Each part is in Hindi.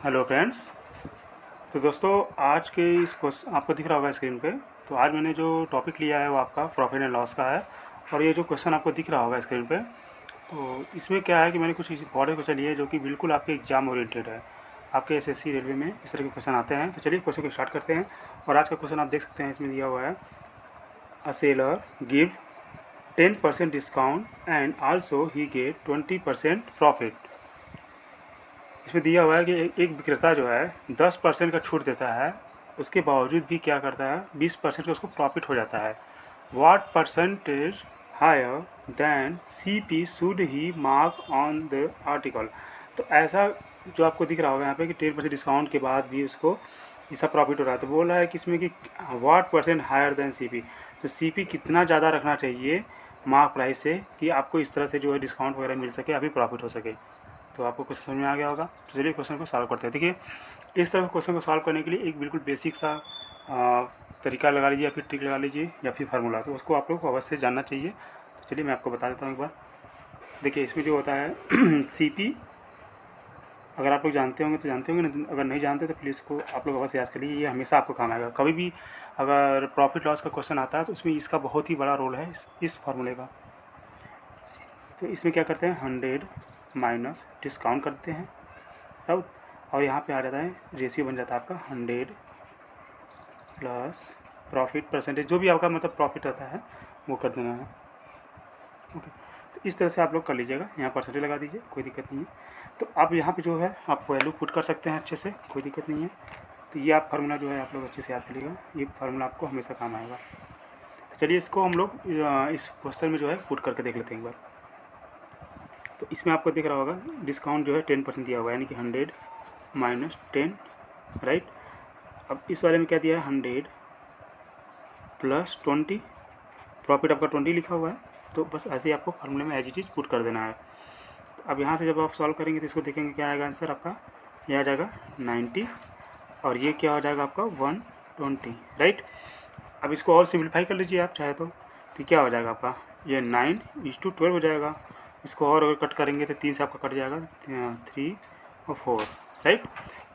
Hello friends. तो दोस्तों, आज के इस क्वेश्चन आपको दिख रहा होगा स्क्रीन पे। तो आज मैंने जो टॉपिक लिया है वो आपका प्रॉफिट एंड लॉस का है। और ये जो क्वेश्चन आपको दिख रहा होगा स्क्रीन पे, तो इसमें क्या है कि मैंने कुछ इंपॉर्टेंट क्वेश्चन लिए जो कि बिल्कुल आपके एग्जाम ओरिएंटेड है। आपके एसएससी रेलवे में इस तरह के क्वेश्चन आते हैं। तो चलिए क्वेश्चन को स्टार्ट करते हैं। और आज का क्वेश्चन आप देख सकते हैं, इसमें दिया हुआ है a seller give 10% discount and also he get 20% profit. इसमें दिया हुआ है कि एक विक्रेता जो है 10% का छूट देता है, उसके बावजूद भी क्या करता है 20% का उसको प्रॉफिट हो जाता है। What percentage higher than CP should he mark on the article. तो ऐसा जो आपको दिख रहा होगा यहाँ पे कि 10% डिस्काउंट के बाद भी उसको ऐसा प्रॉफिट हो रहा है। तो बोल रहा है कि इसमें कि what percent higher than CP, तो सीपी कितना ज़्यादा रखना चाहिए मार्क प्राइस से कि आपको इस तरह से जो है डिस्काउंट वगैरह मिल सके, अभी प्रॉफिट हो सके। तो आपको क्वेश्चन समझ में आ गया होगा। तो चलिए क्वेश्चन को सॉल्व करते हैं। देखिए, इस तरह के क्वेश्चन को सॉल्व करने के लिए एक बिल्कुल बेसिक सा तरीका लगा लीजिए, या फिर ट्रिक लगा लीजिए, या फिर फार्मूला। तो उसको आप लोग को अवश्य जानना चाहिए। तो चलिए मैं आपको बता देता हूँ एक बार। देखिए, इसमें जो होता है सीपी, अगर आप लोग जानते होंगे तो जानते होंगे, नहीं अगर नहीं जानते तो प्लीज़ इसको आप लोग अवश्य याद करिए। ये हमेशा आपको काम आएगा। कभी भी अगर प्रॉफिट लॉस का क्वेश्चन आता है तो उसमें इसका बहुत ही बड़ा रोल है, इस फार्मूले का। तो इसमें क्या करते हैं, 100 माइनस डिस्काउंट करते हैं तब, और यहाँ पे आ जाता है रेशियो बन जाता है आपका 100 प्लस प्रॉफिट परसेंटेज, जो भी आपका मतलब प्रॉफिट रहता है वो कर देना है। ओके, तो इस तरह से आप लोग कर लीजिएगा। यहाँ परसेंटेज लगा दीजिए, कोई दिक्कत नहीं है। तो आप यहाँ पे जो है आप वैल्यू पुट कर सकते हैं अच्छे से, कोई दिक्कत नहीं है। तो ये आप फार्मूला जो है आप लोग अच्छे से याद करिएगा, ये फार्मूला आपको हमेशा काम आएगा। तो चलिए इसको हम लोग इस क्वेश्चन में जो है पुट करके देख लेते हैं एक बार। तो इसमें आपको दिख रहा होगा डिस्काउंट जो है 10% दिया हुआ है, यानी कि 100 माइनस 10, राइट। अब इस वाले में क्या दिया है, 100 प्लस 20, प्रॉफिट आपका 20 लिखा हुआ है। तो बस ऐसे ही आपको फार्मूले में एज इट इज पुट कर देना है। तो अब यहाँ से जब आप सॉल्व करेंगे तो इसको देखेंगे क्या आएगा आंसर आपका, ये आ जाएगा 90, और ये क्या हो जाएगा आपका 120, राइट। अब इसको और सिंप्लीफाई कर लीजिए आप चाहे तो क्या हो जाएगा आपका, ये 9:12 हो जाएगा। इसको और अगर कट करेंगे तो 3 से आपका कट जाएगा 3 और 4, राइट।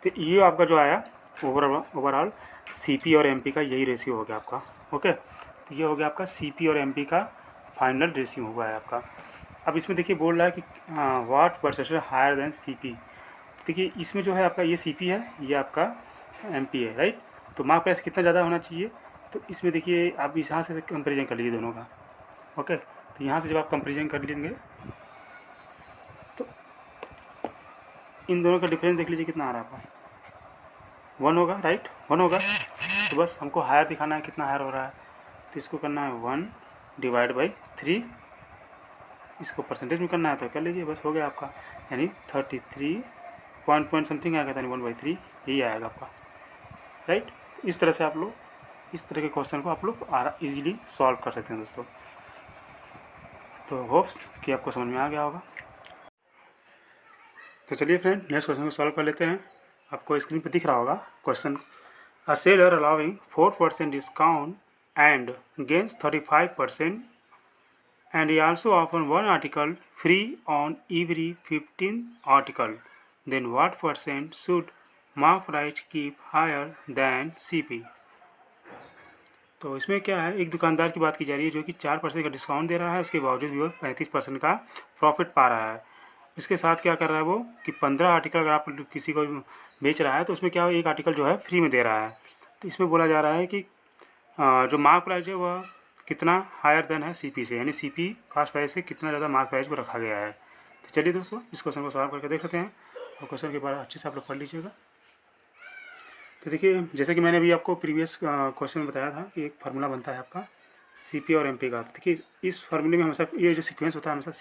तो ये आपका जो आया ओवरऑल सीपी और एमपी का यही रेशियो हो गया आपका। ओके, तो ये हो गया आपका सीपी और एमपी का फाइनल रेशियो हुआ है आपका। अब इसमें देखिए बोल रहा है कि what percentage higher than CP. देखिए इसमें जो है आपका ये सीपी है, ये आपका एमपी है, राइट। तो मार्क प्राइस कितना ज़्यादा होना चाहिए, तो इसमें देखिए आप यहाँ से कंपेरिजन कर लीजिए दोनों का। ओके, तो यहाँ से जब आप कंपेरिजन कर लेंगे तो इन दोनों का डिफरेंस देख लीजिए कितना आ रहा है आपका, 1 होगा, राइट, 1 होगा। तो बस हमको हायर दिखाना है, कितना हायर हो रहा है, तो इसको करना है 1 डिवाइड बाई 3, इसको परसेंटेज में करना है तो कर लीजिए, बस हो गया आपका, यानी 33 पॉइंट समथिंग आएगा, यानी 1/3 यही आएगा आपका, राइट। इस तरह से आप लोग इस तरह के क्वेश्चन को आप लोग इजीली सॉल्व कर सकते हैं दोस्तों। तो होप्स कि आपको समझ में आ गया होगा। तो चलिए फ्रेंड, नेक्स्ट क्वेश्चन को सॉल्व कर लेते हैं। आपको स्क्रीन पे दिख रहा होगा question, a seller allowing 4% discount and gains 35%, and he also offer one article free on every 15 article. Then what percent should mark price keep higher than CP? तो इसमें क्या है, एक दुकानदार की बात की जा रही है जो कि 4% का डिस्काउंट दे रहा है, उसके बावजूद भी वो 35% का प्रॉफिट पा रहा है। इसके साथ क्या कर रहा है वो कि 15 आर्टिकल अगर आप किसी को बेच रहा है तो उसमें क्या एक आर्टिकल जो है फ्री में दे रहा है। तो इसमें बोला जा रहा है कि जो मार्क प्राइस है वह कितना हायर देन है सीपी से, यानी सीपी कास्ट प्राइस से कितना ज़्यादा मार्क प्राइस को रखा गया है। तो चलिए दोस्तों इस क्वेश्चन को सॉल्व करके देख लेते हैं, और क्वेश्चन के बारे में अच्छे से आप लोग पढ़ लीजिएगा। तो देखिए, जैसे कि मैंने अभी आपको प्रीवियस क्वेश्चन में बताया था कि एक फार्मूला बनता है आपका सीपी और एमपी का। तो देखिए इस फार्मूले में हमेशा ये जो सीक्वेंस होता है हमेशा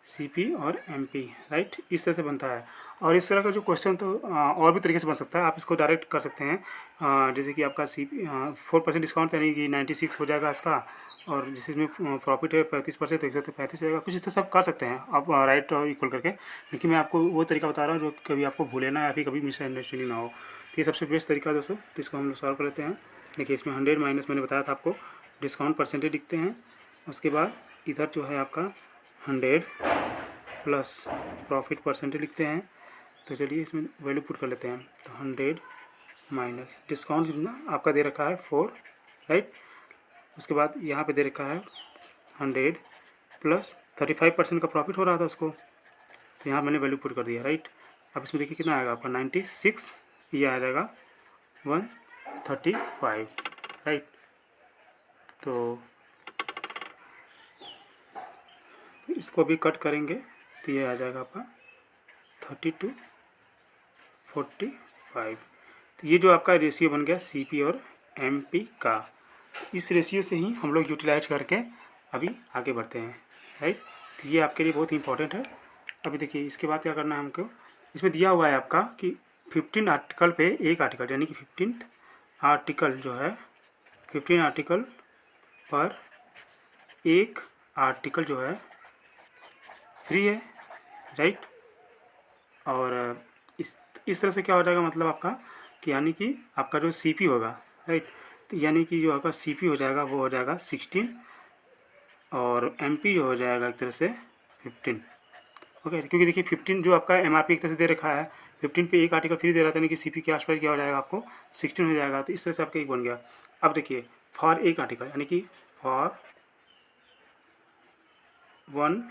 सीपी और एमपी, राइट, इस तरह से बनता है। और इस तरह का जो क्वेश्चन तो और भी तरीके से बन सकता है, आप इसको डायरेक्ट कर सकते हैं। जैसे कि आपका 4% डिस्काउंट यानी कि 96 हो जाएगा इसका, और जिसमें प्रॉफिट है 35%, तो 135 हो जाएगा। कुछ इस तरह से आप कर सकते हैं आप राइट और इक्वल करके। लेकिन मैं आपको वो तरीका बता रहा हूँ जो कभी आपको भूले ना, या फिर कभी मिसअंडरस्टैंडिंग ना हो। तो ये सबसे बेस्ट तरीका दोस्तों, तो इसको हम लोग सॉल्व कर लेते हैं। देखिए इसमें 100 माइनस मैंने बताया था आपको डिस्काउंट परसेंटेज लिखते हैं, उसके बाद इधर जो है आपका 100 प्लस प्रॉफिट परसेंटेज लिखते हैं। तो चलिए इसमें वैल्यू पुट कर लेते हैं। तो 100 माइनस डिस्काउंट कितना आपका दे रखा है 4, राइट। उसके बाद यहाँ पे दे रखा है 100 प्लस 35% का प्रॉफिट हो रहा था उसको, तो यहाँ मैंने वैल्यू पुट कर दिया, राइट। अब इसमें देखिए कितना आएगा आपका 96, ये आ जाएगा 135, राइट। तो इसको भी कट करेंगे तो ये आ जाएगा आपका 32:45। तो ये जो आपका रेशियो बन गया CP और MP का। तो इस रेशियो से ही हम लोग यूटिलाइज करके अभी आगे बढ़ते हैं, राइट। तो ये आपके लिए बहुत इंपॉर्टेंट है। अभी देखिए इसके बाद क्या करना है हमको, इसमें दिया हुआ है आपका कि 15 आर्टिकल पे एक आर्टिकल, यानी कि 15 आर्टिकल जो है 15 आर्टिकल पर एक आर्टिकल जो है फ्री है, राइट। और इस तरह से क्या हो जाएगा मतलब आपका कि यानी कि आपका जो CP होगा, राइट। तो यानी कि जो आपका CP हो जाएगा वो हो जाएगा 16 और MP जो हो जाएगा एक तरह से 15, ओके। क्योंकि देखिए 15 जो आपका MRP एक तरह से दे रखा है, 15 पे एक आर्टिकल फ्री दे रहा था, यानी कि CP के आसपास क्या हो जाएगा आपको 16 हो जाएगा। तो इस तरह से आपका एक बन गया। अब देखिए फॉर एक आर्टिकल, यानी कि फॉर वन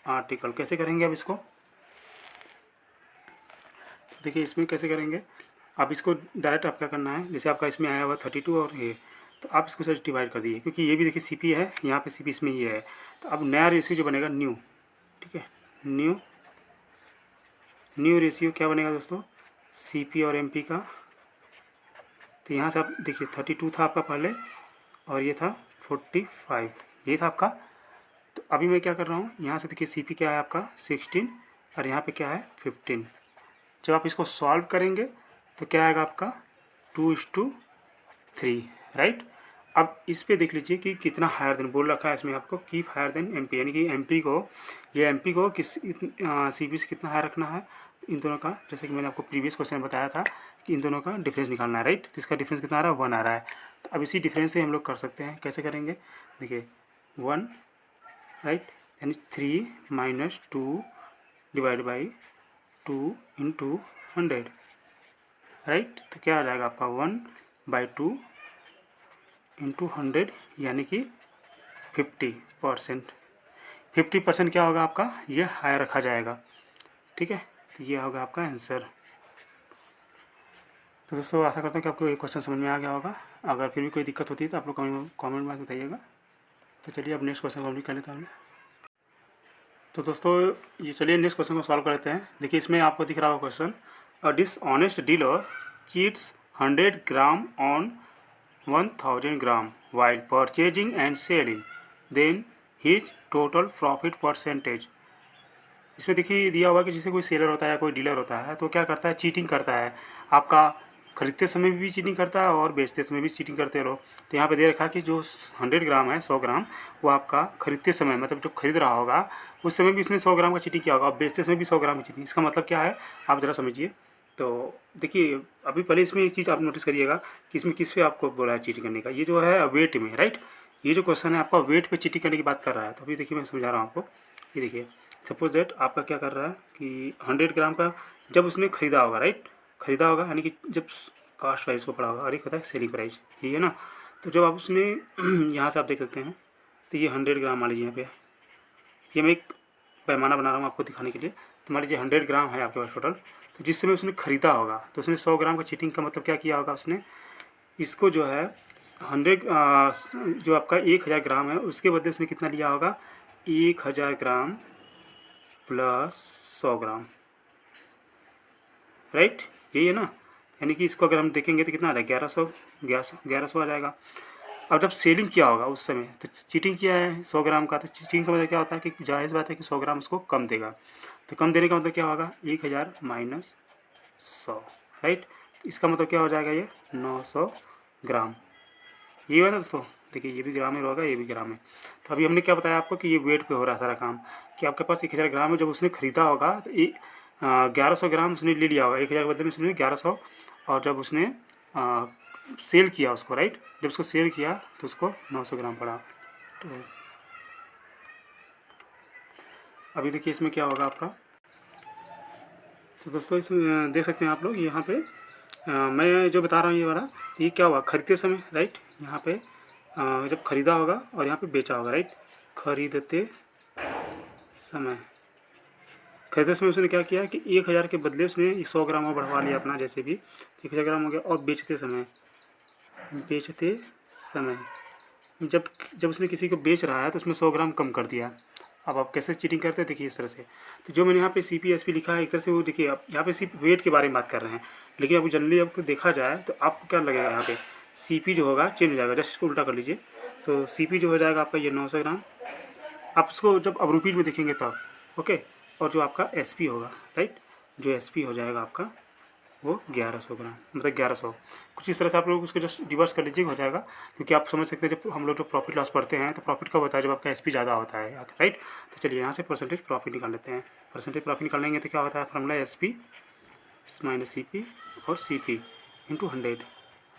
आर्टिकल कैसे करेंगे अब इसको, देखिए इसमें कैसे करेंगे। अब इसको डायरेक्ट आप क्या करना है, जैसे आपका इसमें आया हुआ 32 और ये, तो आप इसको सर डिवाइड कर दिए, क्योंकि ये भी देखिए CP है, यहाँ पे CP इसमें ये है। तो अब नया रेशियो जो बनेगा न्यू, ठीक है, न्यू रेशियो क्या बनेगा दोस्तों, CP और MP का। तो यहाँ से आप देखिए 32 था आपका पहले और ये था 45, ये था आपका। तो अभी मैं क्या कर रहा हूँ, यहाँ से देखिए CP क्या है आपका 16 और यहाँ पे क्या है 15। जब आप इसको सॉल्व करेंगे तो क्या आएगा आपका 2:3, राइट। अब इस पे देख लीजिए कि कितना हायर देन बोल रखा है इसमें आपको, कीप हायर देन MP, यानी कि MP को, ये MP को किस CP से कितना हायर रखना है। इन दोनों का, जैसे कि मैंने आपको प्रीवियस क्वेश्चन बताया था कि इन दोनों का डिफरेंस निकालना है, राइट। तो इसका डिफरेंस कितना आ रहा है 1 आ रहा है। तो अब इसी डिफरेंस से हम लोग कर सकते हैं, कैसे करेंगे देखिए 1, राइट, यानी 3 minus 2 divide by 2 into 100, right. तो क्या आ जाएगा आपका 1/2 इंटू 100, यानी कि 50%। 50% क्या होगा आपका, ये हाई रखा जाएगा, ठीक है। तो ये होगा आपका आंसर। तो दोस्तों आशा करता हूँ कि आपको ये क्वेश्चन समझ में आ गया होगा। अगर फिर भी कोई दिक्कत होती है तो आप लोग कमेंट में बताइएगा। तो चलिए अब नेक्स्ट क्वेश्चन कंप्लीट कर लेते हैं। तो दोस्तों ये चलिए नेक्स्ट क्वेश्चन को सॉल्व कर लेते हैं। देखिए इसमें आपको दिख रहा होगा question, a dishonest dealer cheats 100 gram on 1000 gram while purchasing and selling, then his total profit percentage। इसमें देखिए दिया हुआ कि जैसे कोई सेलर होता है, कोई डीलर होता है, तो क्या करता है, चीटिंग करता है। आपका खरीदते समय भी चीटिंग करता है और बेचते समय भी चीटिंग करते रहो। तो यहाँ पे दे रखा है कि जो 100 ग्राम है, 100 ग्राम, वो आपका खरीदते समय मतलब जो खरीद रहा होगा उस समय भी इसने 100 ग्राम का चीटिंग किया होगा और बेचते समय भी 100 ग्राम की चीटिंग। इसका मतलब क्या है आप ज़रा समझिए। तो देखिए अभी पहले इसमें एक चीज़ आप नोटिस करिएगा कि इसमें किस पे आपको बोला है चीटिंग करने का। ये जो है वेट में, राइट, ये जो क्वेश्चन है आपका वेट पे चीटिंग करने की बात कर रहा है। तो अभी देखिए मैं समझा रहा हूँ आपको। ये देखिए सपोज दैट आपका क्या कर रहा है कि 100 ग्राम का जब उसने खरीदा होगा, राइट, खरीदा होगा यानी कि जब कास्ट प्राइस को पड़ा होगा और एक होता है सेलिंग प्राइस, ये है ना। तो जब आप उसने यहाँ से आप देख सकते हैं, तो ये 100 ग्राम मान लीजिए, यहाँ पे ये मैं एक पैमाना बना रहा हूँ आपको दिखाने के लिए। तो मान लीजिए 100 ग्राम है आपके पास टोटल। तो जिस समय उसने ख़रीदा होगा तो उसने 100 ग्राम का चीटिंग का मतलब क्या किया होगा, उसने इसको जो है 100 जो आपका 1000 ग्राम है उसके बदले उसने कितना लिया होगा, 1000 ग्राम प्लस 100 ग्राम, राइट, यही है ना। यानी कि इसको अगर हम देखेंगे तो कितना आ जाएगा 1100 आ जाएगा। अब जब सेलिंग किया होगा उस समय तो चीटिंग किया है 100 ग्राम का। तो चीटिंग का मतलब क्या होता है कि जायज़ बात है कि 100 ग्राम उसको कम देगा। तो कम देने का मतलब क्या होगा 1000 माइनस 100, राइट। इसका मतलब क्या हो जाएगा ये 900 ग्राम। ये हुआ ना दोस्तों, देखिए ये भी ग्राम में होगा, ये भी ग्राम में। तो अभी हमने क्या बताया आपको कि ये वेट पे हो रहा है सारा काम, कि आपके पास 1000 ग्राम है। जब उसने ख़रीदा होगा तो 1100 ग्राम उसने ले लिया होगा, 1000 के बदले में उसने 1100। और जब उसने सेल किया उसको, राइट, जब उसको सेल किया तो उसको 900 ग्राम पड़ा। अभी देखिए इसमें क्या होगा आपका। तो दोस्तों इसमें देख सकते हैं आप लोग यहाँ पे मैं जो बता रहा हूँ ये वाला, तो ये क्या हुआ खरीदते समय, राइट। यहाँ पे जब खरीदा होगा और यहाँ पे बेचा होगा, राइट। खरीदते समय, खरीदते समय उसने क्या किया कि 1000 के बदले उसने 100 ग्राम और बढ़वा लिया अपना, जैसे भी 1000 ग्राम हो गया। और बेचते समय जब जब उसने किसी को बेच रहा है तो उसमें 100 ग्राम कम कर दिया। अब आप कैसे चीटिंग करते हैं देखिए इस तरह से। तो जो मैंने यहाँ पे CP SP लिखा है एक तरह से, वो देखिए आप यहाँ पे सिर्फ वेट के बारे में बात कर रहे हैं, लेकिन अब जनरली आपको देखा जाए तो आपको क्या लगेगा, यहाँ पे CP जो होगा चेंज हो जाएगा। जस्ट इसको उल्टा कर लीजिए, तो CP जो हो जाएगा आपका ये 900 ग्राम। आप उसको जब अब रुपीज़ में देखेंगे तब, ओके। और जो आपका SP होगा, राइट, जो SP हो जाएगा आपका वो 1100 ग्राम, मतलब 1100। कुछ इस तरह से आप लोग उसको जस्ट रिवर्स कर लीजिए, हो जाएगा। क्योंकि आप समझ सकते हैं जब हम लोग जो प्रॉफिट लॉस पढ़ते हैं तो प्रॉफिट कब होता है, जब आपका SP ज़्यादा होता है, राइट। तो चलिए यहाँ से परसेंटेज प्रॉफिट निकाल लेते हैं। परसेंटेज प्रॉफिट निकालेंगे तो क्या होता है, फॉर्मूला SP माइनस CP और CP इंटू 100,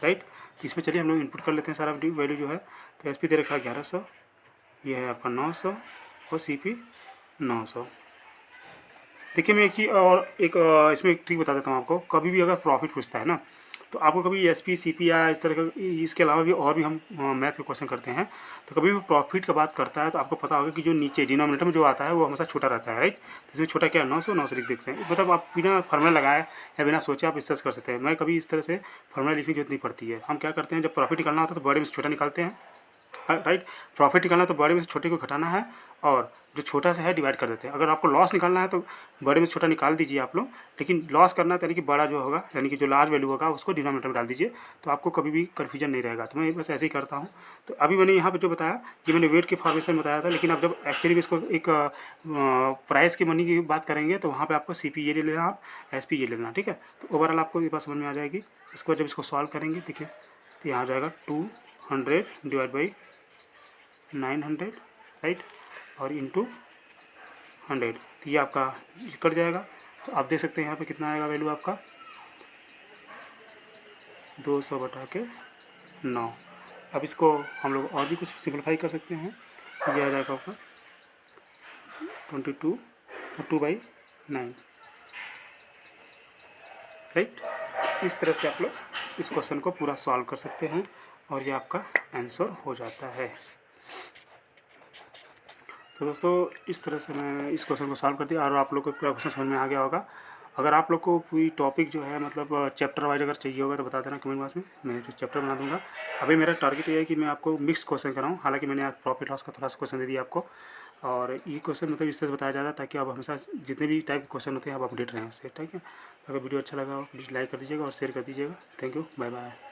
राइट। तो इसमें चलिए हम लोग इनपुट कर लेते हैं सारा वैल्यू जो है। तो SP दे रखा है 1100, ये है आपका 900 और CP 900। देखिए मैं एक चीज़ और इसमें एक ट्रिक बता देता हूँ आपको। कभी भी अगर प्रॉफिट पूछता है ना, तो आपको कभी SP CP या इस तरह का, इसके अलावा भी और भी हम मैथ के क्वेश्चन करते हैं, तो कभी भी प्रॉफिट का बात करता है तो आपको पता होगा कि जो नीचे डिनोमिनेटर में जो आता है वो हमेशा छोटा रहता है, राइट। तो इसमें छोटा क्या है, 900 लिख देखते हैं। मतलब आप बिना फार्मूला लगाए या बिना सोचे आप इससे कर सकते हैं। मैं कभी इस तरह से फार्मूला लिखने की जरूरत नहीं पड़ती है। हम क्या करते हैं, जब प्रॉफिट निकालना होता है तो बड़े में से छोटा निकालते हैं, राइट। प्रॉफिट निकालना तो बड़े में से छोटे को घटाना है, और जो छोटा सा है डिवाइड कर देते हैं। अगर आपको लॉस निकालना है तो बड़े में छोटा निकाल दीजिए आप लोग, लेकिन लॉस करना है तो यानी कि बड़ा जो होगा, यानी कि जो लार्ज वैल्यू होगा उसको डिनोमिनेटर में डाल दीजिए, तो आपको कभी भी कन्फ्यूजन नहीं रहेगा। तो मैं बस ऐसे ही करता हूँ। तो अभी मैंने यहाँ पे जो बताया कि मैंने वेट के फॉर्मेशन बताया था, लेकिन अब जब एक्चुअली इसको एक प्राइस की मनी की बात करेंगे तो वहाँ पर आपको CP ये ले लेना, आप SP ये ले लेना, ठीक है। तो ओवरऑल आपको ये बात समझ में आ जाएगी। इसको जब इसको सॉल्व करेंगे, देखिए तो यहाँ आ जाएगा 200 डिवाइड बाई 900, राइट, और इंटू 100, तो ये आपका कट जाएगा। तो आप देख सकते हैं यहाँ पे कितना आएगा वैल्यू आपका, 200 बटा के 9। अब इसको हम लोग और भी कुछ सिंपलीफाई कर सकते हैं। ये आ जाएगा आपका 22 2/9, राइट। इस तरह से आप लोग इस क्वेश्चन को पूरा सॉल्व कर सकते हैं और ये आपका आंसर हो जाता है। तो दोस्तों इस तरह से मैं इस क्वेश्चन को सॉल्व कर दिया और आप लोग को पूरा क्वेश्चन समझ में आ गया होगा। अगर आप लोग को पूरी टॉपिक जो है मतलब चैप्टर वाइज अगर चाहिए होगा तो बता देना कमेंट बॉक्स में, मैं चैप्टर बना दूंगा। अभी मेरा टारगेट ये है कि मैं आपको मिक्स क्वेश्चन कराऊँ। हालांकि मैंने आज प्रॉफिट लॉस का थोड़ा सा क्वेश्चन दे दिया आपको, और ये क्वेश्चन मतलब इस तरह से बताया जाता है ताकि आप हमेशा जितने भी टाइप के क्वेश्चन होते हैं आप अपडेट रहें उससे, ठीक है। अगर वीडियो अच्छा लगा हो प्लीज़ लाइक कर दीजिएगा और शेयर कर दीजिएगा। Thank you, bye bye.